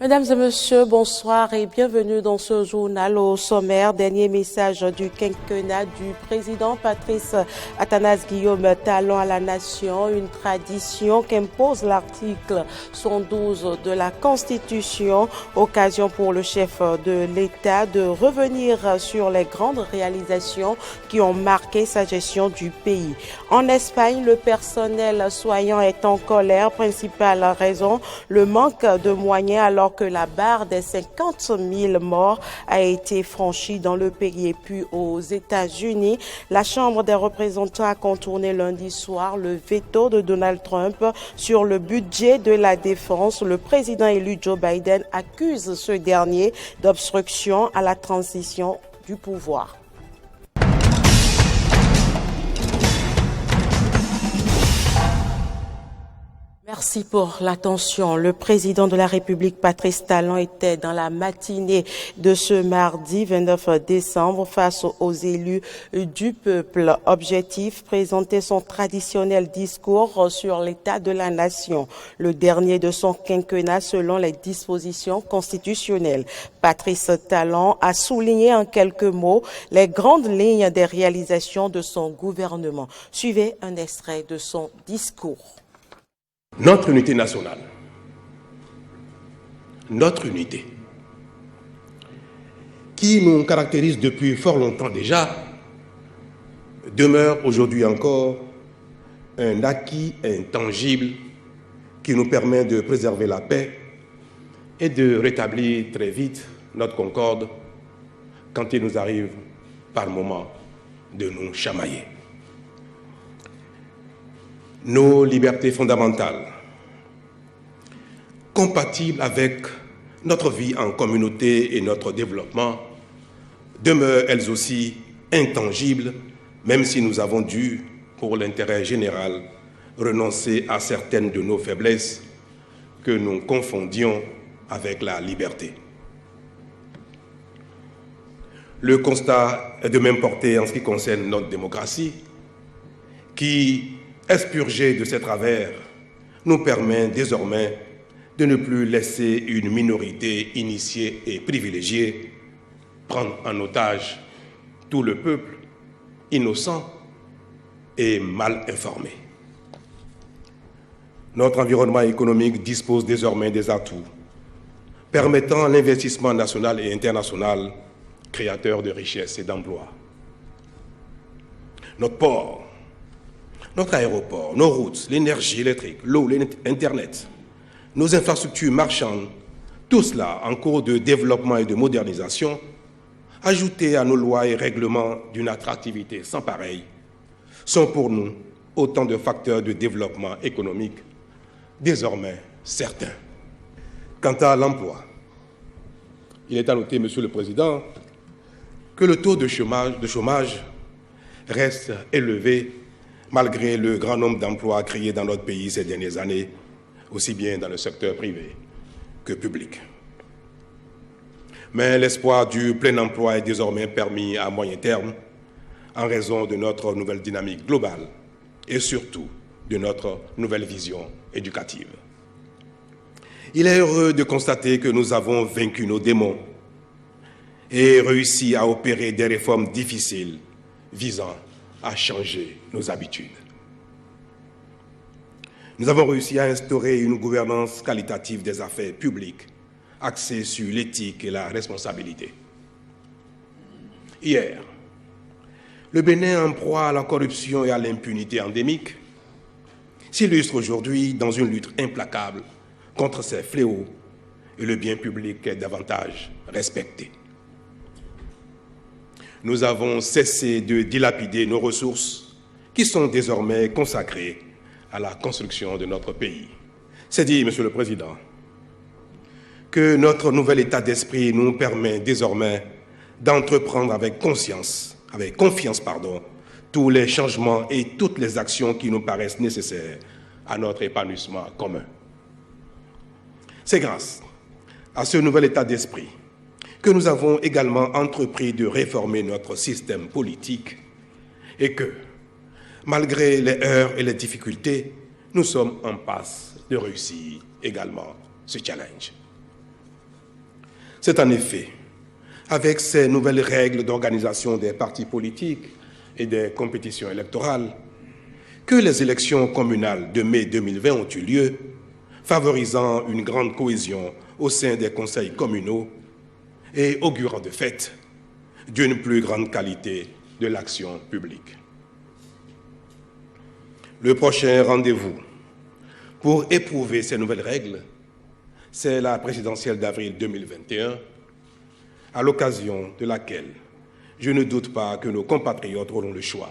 Mesdames et messieurs, bonsoir et bienvenue dans ce journal. Au sommaire, dernier message du quinquennat du président Patrice Athanase Guillaume Talon à la nation, une tradition qu'impose l'article 112 de la Constitution, occasion pour le chef de l'État de revenir sur les grandes réalisations qui ont marqué sa gestion du pays. En Espagne, le personnel soignant est en colère, principale raison, le manque de moyens alors que la barre des 50 000 morts a été franchie dans le pays. Et puis aux États-Unis, la Chambre des représentants a contourné lundi soir le veto de Donald Trump sur le budget de la défense. Le président élu Joe Biden accuse ce dernier d'obstruction à la transition du pouvoir. Merci pour l'attention. Le président de la République, Patrice Talon, était dans la matinée de ce mardi 29 décembre face aux élus du peuple. Objectif, présenter son traditionnel discours sur l'état de la nation, le dernier de son quinquennat selon les dispositions constitutionnelles. Patrice Talon a souligné en quelques mots les grandes lignes des réalisations de son gouvernement. Suivez un extrait de son discours. Notre unité nationale, notre unité, qui nous caractérise depuis fort longtemps déjà, demeure aujourd'hui encore un acquis intangible qui nous permet de préserver la paix et de rétablir très vite notre concorde quand il nous arrive par moments de nous chamailler. Nos libertés fondamentales, compatibles avec notre vie en communauté et notre développement, demeurent elles aussi intangibles, même si nous avons dû, pour l'intérêt général, renoncer à certaines de nos faiblesses que nous confondions avec la liberté. Le constat est de même portée en ce qui concerne notre démocratie, qui, expurgée de ses travers, nous permet désormais de ne plus laisser une minorité initiée et privilégiée prendre en otage tout le peuple innocent et mal informé. Notre environnement économique dispose désormais des atouts permettant l'investissement national et international créateur de richesses et d'emplois. Notre port, notre aéroport, nos routes, l'énergie électrique, l'eau, l'Internet, nos infrastructures marchandes, tout cela en cours de développement et de modernisation, ajoutés à nos lois et règlements d'une attractivité sans pareille, sont pour nous autant de facteurs de développement économique désormais certains. Quant à l'emploi, il est à noter, Monsieur le Président, que le taux de chômage reste élevé malgré le grand nombre d'emplois créés dans notre pays ces dernières années, aussi bien dans le secteur privé que public. Mais l'espoir du plein emploi est désormais permis à moyen terme en raison de notre nouvelle dynamique globale et surtout de notre nouvelle vision éducative. Il est heureux de constater que nous avons vaincu nos démons et réussi à opérer des réformes difficiles visant à changer nos habitudes. Nous avons réussi à instaurer une gouvernance qualitative des affaires publiques axée sur l'éthique et la responsabilité. Hier, le Bénin, en proie à la corruption et à l'impunité endémique, s'illustre aujourd'hui dans une lutte implacable contre ces fléaux et le bien public est davantage respecté. Nous avons cessé de dilapider nos ressources qui sont désormais consacrées à la construction de notre pays. C'est dire, Monsieur le Président, que notre nouvel état d'esprit nous permet désormais d'entreprendre avec confiance, tous les changements et toutes les actions qui nous paraissent nécessaires à notre épanouissement commun. C'est grâce à ce nouvel état d'esprit que nous avons également entrepris de réformer notre système politique et que, malgré les heurts et les difficultés, nous sommes en passe de réussir également ce challenge. C'est en effet avec ces nouvelles règles d'organisation des partis politiques et des compétitions électorales que les élections communales de mai 2020 ont eu lieu, favorisant une grande cohésion au sein des conseils communaux et augurant de fait d'une plus grande qualité de l'action publique. Le prochain rendez-vous pour éprouver ces nouvelles règles, c'est la présidentielle d'avril 2021, à l'occasion de laquelle je ne doute pas que nos compatriotes auront le choix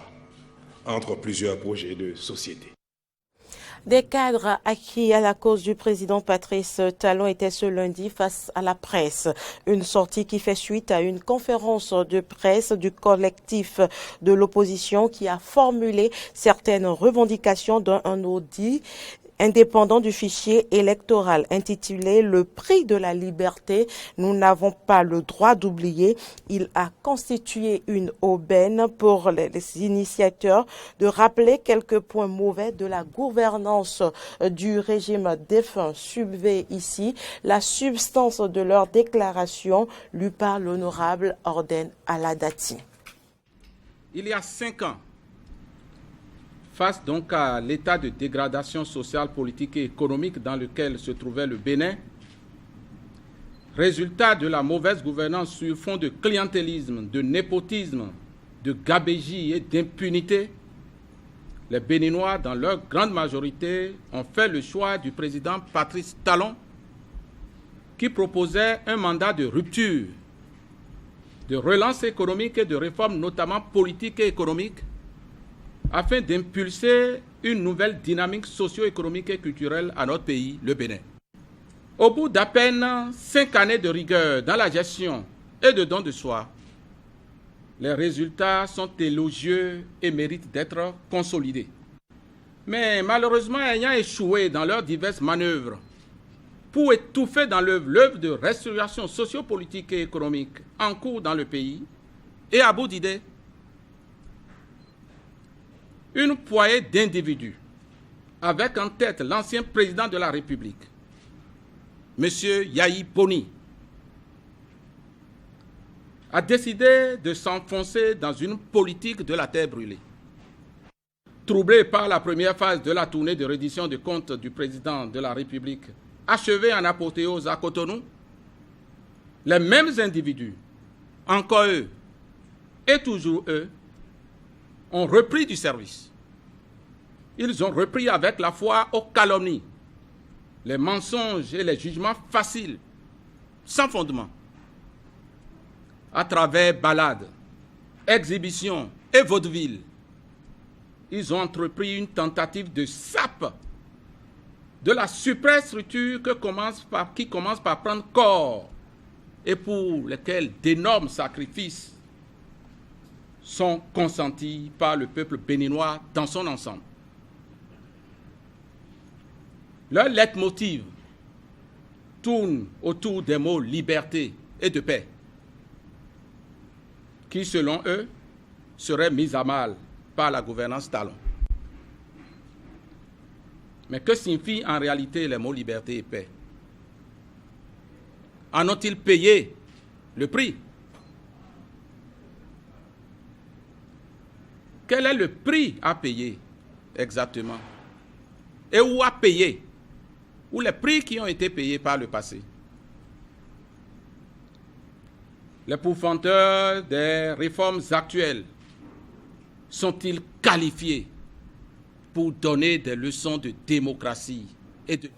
entre plusieurs projets de société. Des cadres acquis à la cause du président Patrice Talon étaient ce lundi face à la presse. Une sortie qui fait suite à une conférence de presse du collectif de l'opposition qui a formulé certaines revendications d'un audit indépendant du fichier électoral intitulé « Le prix de la liberté, nous n'avons pas le droit d'oublier ». Il a constitué une aubaine pour les initiateurs de rappeler quelques points mauvais de la gouvernance du régime défunt. Suivez ici la substance de leur déclaration lue par l'honorable Orden Aladati. Il y a 5 ans, face donc à l'état de dégradation sociale, politique et économique dans lequel se trouvait le Bénin, résultat de la mauvaise gouvernance sur fond de clientélisme, de népotisme, de gabégie et d'impunité, les Béninois, dans leur grande majorité, ont fait le choix du président Patrice Talon, qui proposait un mandat de rupture, de relance économique et de réforme, notamment politique et économique, afin d'impulser une nouvelle dynamique socio-économique et culturelle à notre pays, le Bénin. Au bout d'à peine 5 années de rigueur dans la gestion et de don de soi, les résultats sont élogieux et méritent d'être consolidés. Mais malheureusement, ayant échoué dans leurs diverses manœuvres pour étouffer dans l'œuvre de restauration socio-politique et économique en cours dans le pays, et à bout d'idées, une poignée d'individus, avec en tête l'ancien président de la République, M. Yahi Boni, a décidé de s'enfoncer dans une politique de la terre brûlée. Troublé par la première phase de la tournée de reddition de comptes du président de la République, achevée en apothéose à Cotonou, les mêmes individus, encore eux et toujours eux, ont repris du service. Ils ont repris avec la foi aux calomnies, les mensonges et les jugements faciles, sans fondement. À travers ballades, exhibitions et vaudevilles, ils ont entrepris une tentative de sape de la superstructure qui commence par prendre corps et pour lesquels d'énormes sacrifices sont consentis par le peuple béninois dans son ensemble. Leur leitmotiv tourne autour des mots liberté et de paix, qui, selon eux, seraient mis à mal par la gouvernance Talon. Mais que signifient en réalité les mots liberté et paix? En ont-ils payé le prix? Quel est le prix à payer exactement? Et où à payer? Ou les prix qui ont été payés par le passé? Les pourfendeurs des réformes actuelles sont-ils qualifiés pour donner des leçons de démocratie et de...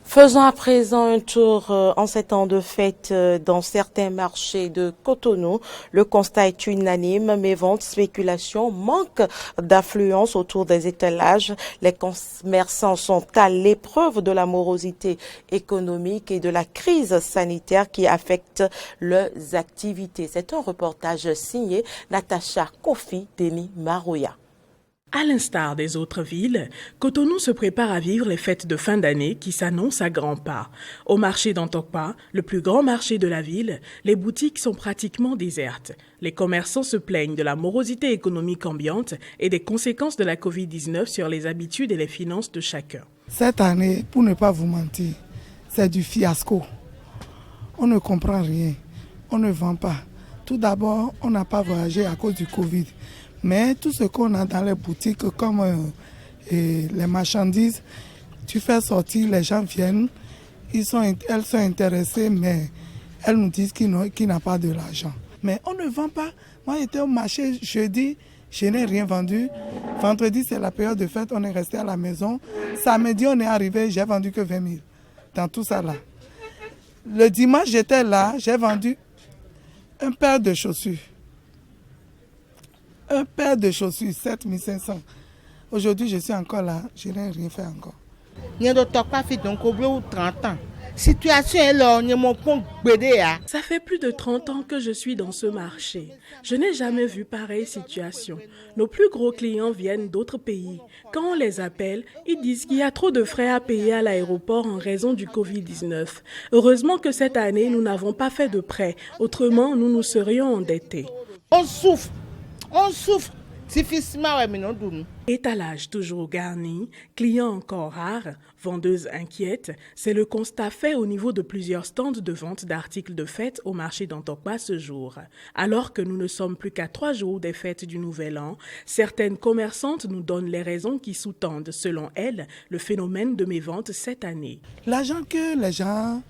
Faisons à présent un tour en ces temps de fête dans certains marchés de Cotonou. Le constat est unanime, mais ventes, spéculation, manque d'affluence autour des étalages. Les commerçants sont à l'épreuve de la morosité économique et de la crise sanitaire qui affecte leurs activités. C'est un reportage signé Natacha Kofi Deni Marouya. À l'instar des autres villes, Cotonou se prépare à vivre les fêtes de fin d'année qui s'annoncent à grands pas. Au marché d'Antokpa, le plus grand marché de la ville, les boutiques sont pratiquement désertes. Les commerçants se plaignent de la morosité économique ambiante et des conséquences de la Covid-19 sur les habitudes et les finances de chacun. Cette année, pour ne pas vous mentir, c'est du fiasco. On ne comprend rien, on ne vend pas. Tout d'abord, on n'a pas voyagé à cause du Covid. Mais tout ce qu'on a dans les boutiques, comme les marchandises, tu fais sortir, les gens viennent, elles sont intéressées, mais elles nous disent qu'ils n'ont pas de l'argent. Mais on ne vend pas. Moi, j'étais au marché jeudi, je n'ai rien vendu. Vendredi, c'est la période de fête, on est resté à la maison. Samedi, on est arrivé, j'ai vendu que 20 000 dans tout ça là. Le dimanche, j'étais là, j'ai vendu un paire de chaussures. Un paire de chaussures, 7 500. Aujourd'hui, je suis encore là, je n'ai rien fait encore. Il y a 30 ans. Situation est là, Ça fait plus de 30 ans que je suis dans ce marché. Je n'ai jamais vu pareille situation. Nos plus gros clients viennent d'autres pays. Quand on les appelle, ils disent qu'il y a trop de frais à payer à l'aéroport en raison du Covid-19. Heureusement que cette année, nous n'avons pas fait de prêt. Autrement, nous nous serions endettés. On souffre. Étalage toujours garni, clients encore rares, vendeuses inquiètes, c'est le constat fait au niveau de plusieurs stands de vente d'articles de fête au marché d'Antokpa ce jour. Alors que nous ne sommes plus qu'à 3 jours des fêtes du Nouvel An, certaines commerçantes nous donnent les raisons qui sous-tendent, selon elles, le phénomène de mévente cette année. L'argent que les gens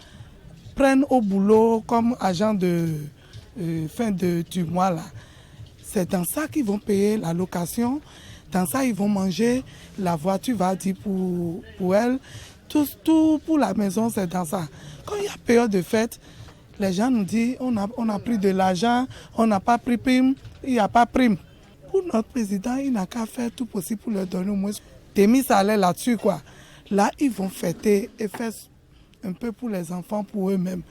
prennent au boulot comme agent de fin du mois là, c'est dans ça qu'ils vont payer la location, dans ça ils vont manger, la voiture va dire pour elle, tout pour la maison c'est dans ça. Quand il y a période de fête, les gens nous disent on a pris de l'argent, on n'a pas pris prime, il n'y a pas prime. Pour notre président, il n'a qu'à faire tout possible pour leur donner au moins des mis salaires là-dessus quoi. Là ils vont fêter et faire un peu pour les enfants, pour eux-mêmes.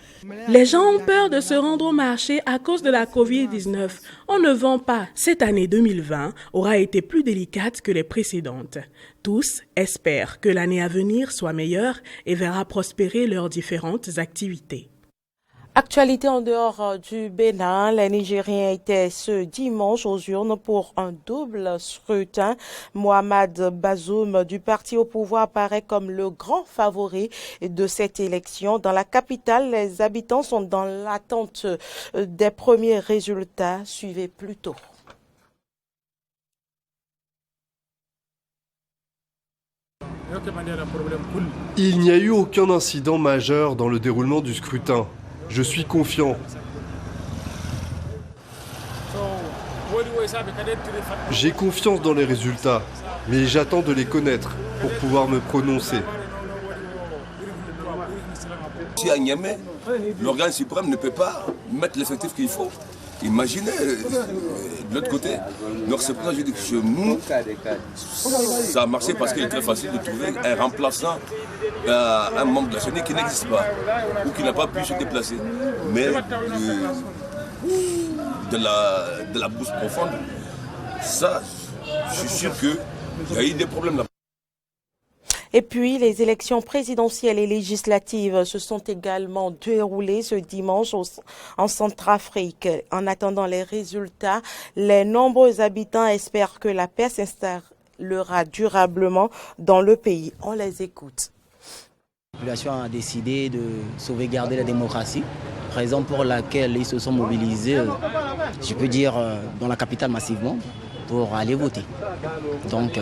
Les gens ont peur de se rendre au marché à cause de la Covid-19. On ne vend pas. Cette année 2020 aura été plus délicate que les précédentes. Tous espèrent que l'année à venir soit meilleure et verra prospérer leurs différentes activités. Actualité en dehors du Bénin, les Nigériens étaient ce dimanche aux urnes pour un double scrutin. Mohamed Bazoum du parti au pouvoir apparaît comme le grand favori de cette élection. Dans la capitale, les habitants sont dans l'attente des premiers résultats. Suivez plus tôt. Il n'y a eu aucun incident majeur dans le déroulement du scrutin. Je suis confiant. J'ai confiance dans les résultats, mais j'attends de les connaître pour pouvoir me prononcer. Si à Niamey, l'organe suprême ne peut pas mettre l'effectif qu'il faut, imaginez de l'autre côté. Donc c'est pour ça que je dis que chez nous, ça a marché parce qu'il est très facile de trouver un remplaçant à un membre de la CENI qui n'existe pas ou qui n'a pas pu se déplacer. Mais de la bourse profonde, ça, je suis sûr qu'il y a eu des problèmes là. Et puis, les élections présidentielles et législatives se sont également déroulées ce dimanche en Centrafrique. En attendant les résultats, les nombreux habitants espèrent que la paix s'installera durablement dans le pays. On les écoute. La population a décidé de sauvegarder la démocratie, raison pour laquelle ils se sont mobilisés, je peux dire, dans la capitale massivement, pour aller voter. Donc,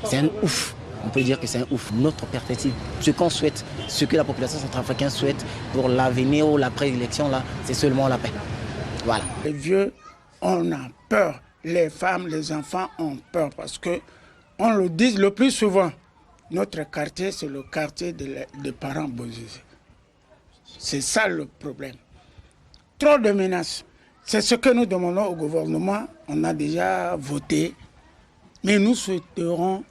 c'est un ouf. On peut dire que c'est un ouf. Notre perspective, ce qu'on souhaite, ce que la population centrafricaine souhaite pour l'avenir ou l'après-élection, là, c'est seulement la paix. Voilà. Les vieux, on a peur. Les femmes, les enfants ont peur parce que, on le dit le plus souvent, notre quartier, c'est le quartier des parents Bozizé. C'est ça le problème. Trop de menaces. C'est ce que nous demandons au gouvernement. On a déjà voté, mais nous souhaiterons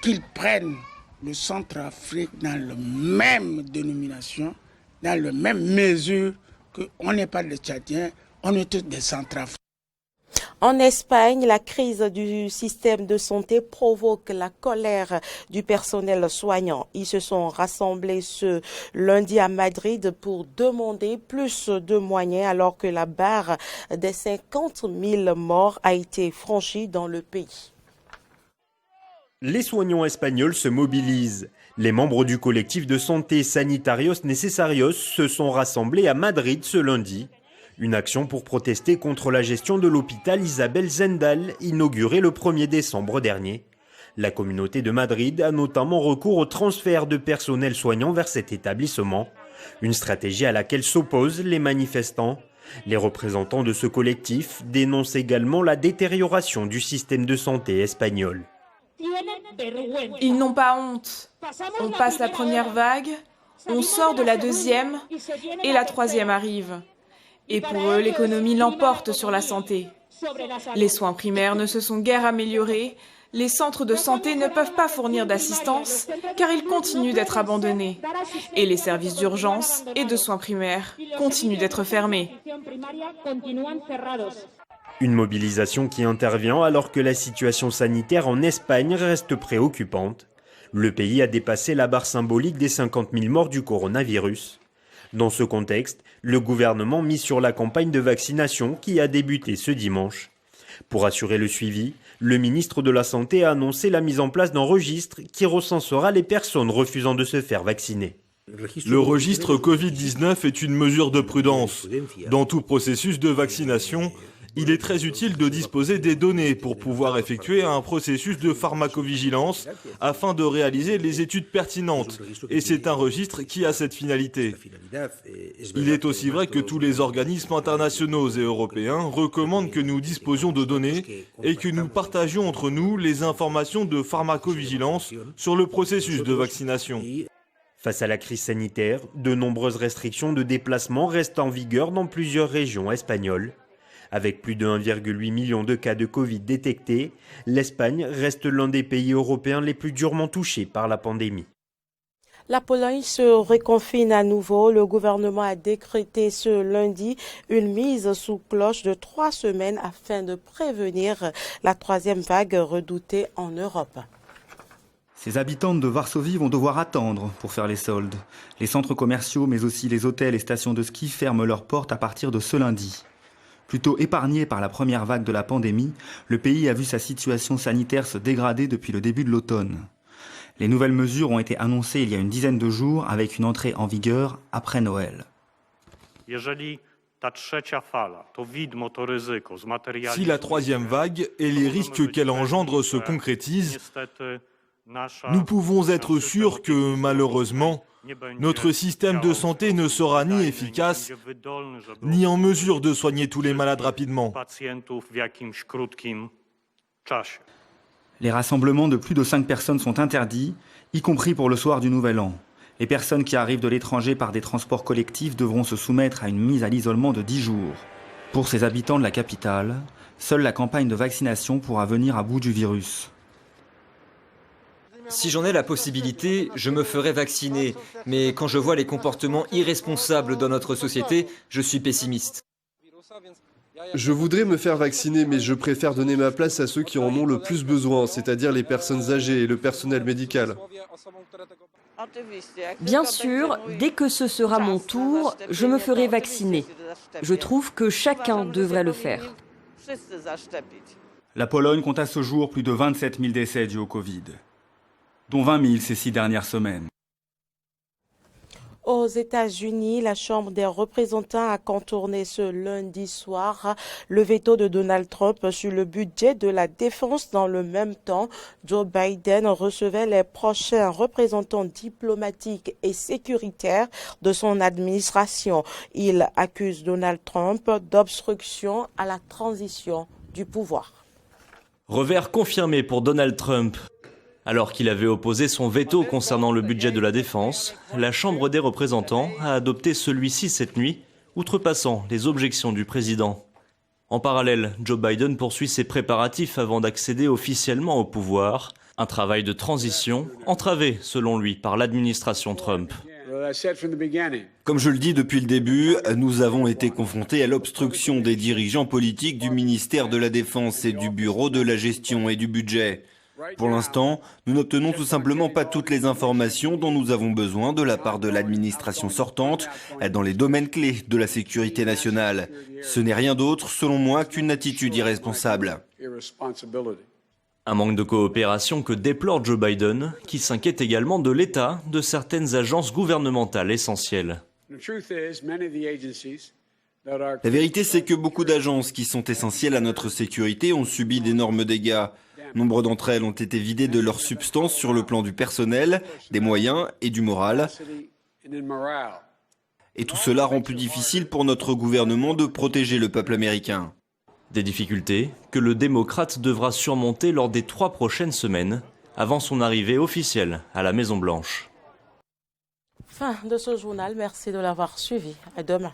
qu'ils prennent le Centrafrique dans la même dénomination, dans la même mesure qu'on n'est pas des Tchadiens, on est tous des Centrafricains. En Espagne, la crise du système de santé provoque la colère du personnel soignant. Ils se sont rassemblés ce lundi à Madrid pour demander plus de moyens alors que la barre des 50 000 morts a été franchie dans le pays. Les soignants espagnols se mobilisent. Les membres du collectif de santé Sanitarios Necesarios se sont rassemblés à Madrid ce lundi. Une action pour protester contre la gestion de l'hôpital Isabel Zendal, inauguré le 1er décembre dernier. La communauté de Madrid a notamment recours au transfert de personnel soignant vers cet établissement. Une stratégie à laquelle s'opposent les manifestants. Les représentants de ce collectif dénoncent également la détérioration du système de santé espagnol. Ils n'ont pas honte. On passe la première vague, on sort de la deuxième et la troisième arrive. Et pour eux, l'économie l'emporte sur la santé. Les soins primaires ne se sont guère améliorés. Les centres de santé ne peuvent pas fournir d'assistance car ils continuent d'être abandonnés. Et les services d'urgence et de soins primaires continuent d'être fermés. Une mobilisation qui intervient alors que la situation sanitaire en Espagne reste préoccupante. Le pays a dépassé la barre symbolique des 50 000 morts du coronavirus. Dans ce contexte, le gouvernement mise sur la campagne de vaccination qui a débuté ce dimanche. Pour assurer le suivi, le ministre de la Santé a annoncé la mise en place d'un registre qui recensera les personnes refusant de se faire vacciner. Le registre Covid-19 est une mesure de prudence. Dans tout processus de vaccination, il est très utile de disposer des données pour pouvoir effectuer un processus de pharmacovigilance afin de réaliser les études pertinentes. Et c'est un registre qui a cette finalité. Il est aussi vrai que tous les organismes internationaux et européens recommandent que nous disposions de données et que nous partagions entre nous les informations de pharmacovigilance sur le processus de vaccination. Face à la crise sanitaire, de nombreuses restrictions de déplacement restent en vigueur dans plusieurs régions espagnoles. Avec plus de 1,8 million de cas de Covid détectés, l'Espagne reste l'un des pays européens les plus durement touchés par la pandémie. La Pologne se reconfine à nouveau. Le gouvernement a décrété ce lundi une mise sous cloche de 3 semaines afin de prévenir la 3e vague redoutée en Europe. Ces habitantes de Varsovie vont devoir attendre pour faire les soldes. Les centres commerciaux, mais aussi les hôtels et stations de ski ferment leurs portes à partir de ce lundi. Plutôt épargné par la première vague de la pandémie, le pays a vu sa situation sanitaire se dégrader depuis le début de l'automne. Les nouvelles mesures ont été annoncées il y a une dizaine de jours avec une entrée en vigueur après Noël. Si la 3e vague et les risques qu'elle engendre se concrétisent, nous pouvons être sûrs que, malheureusement, notre système de santé ne sera ni efficace, ni en mesure de soigner tous les malades rapidement. Les rassemblements de plus de 5 personnes sont interdits, y compris pour le soir du Nouvel An. Les personnes qui arrivent de l'étranger par des transports collectifs devront se soumettre à une mise à l'isolement de 10 jours. Pour ces habitants de la capitale, seule la campagne de vaccination pourra venir à bout du virus. Si j'en ai la possibilité, je me ferai vacciner. Mais quand je vois les comportements irresponsables dans notre société, je suis pessimiste. Je voudrais me faire vacciner, mais je préfère donner ma place à ceux qui en ont le plus besoin, c'est-à-dire les personnes âgées et le personnel médical. Bien sûr, dès que ce sera mon tour, je me ferai vacciner. Je trouve que chacun devrait le faire. La Pologne compte à ce jour plus de 27 000 décès dus au Covid, dont 20 000 ces 6 dernières semaines. Aux États-Unis, la Chambre des représentants a contourné ce lundi soir le veto de Donald Trump sur le budget de la défense. Dans le même temps, Joe Biden recevait les prochains représentants diplomatiques et sécuritaires de son administration. Il accuse Donald Trump d'obstruction à la transition du pouvoir. Revers confirmé pour Donald Trump. Alors qu'il avait opposé son veto concernant le budget de la défense, la Chambre des représentants a adopté celui-ci cette nuit, outrepassant les objections du président. En parallèle, Joe Biden poursuit ses préparatifs avant d'accéder officiellement au pouvoir, un travail de transition entravé, selon lui, par l'administration Trump. Comme je le dis depuis le début, nous avons été confrontés à l'obstruction des dirigeants politiques du ministère de la Défense et du Bureau de la gestion et du budget. Pour l'instant, nous n'obtenons tout simplement pas toutes les informations dont nous avons besoin de la part de l'administration sortante dans les domaines clés de la sécurité nationale. Ce n'est rien d'autre, selon moi, qu'une attitude irresponsable. Un manque de coopération que déplore Joe Biden, qui s'inquiète également de l'état de certaines agences gouvernementales essentielles. La vérité, c'est que beaucoup d'agences qui sont essentielles à notre sécurité ont subi d'énormes dégâts. Nombre d'entre elles ont été vidées de leur substance sur le plan du personnel, des moyens et du moral. Et tout cela rend plus difficile pour notre gouvernement de protéger le peuple américain. Des difficultés que le démocrate devra surmonter lors des 3 prochaines semaines, avant son arrivée officielle à la Maison-Blanche. Fin de ce journal, merci de l'avoir suivi. À demain.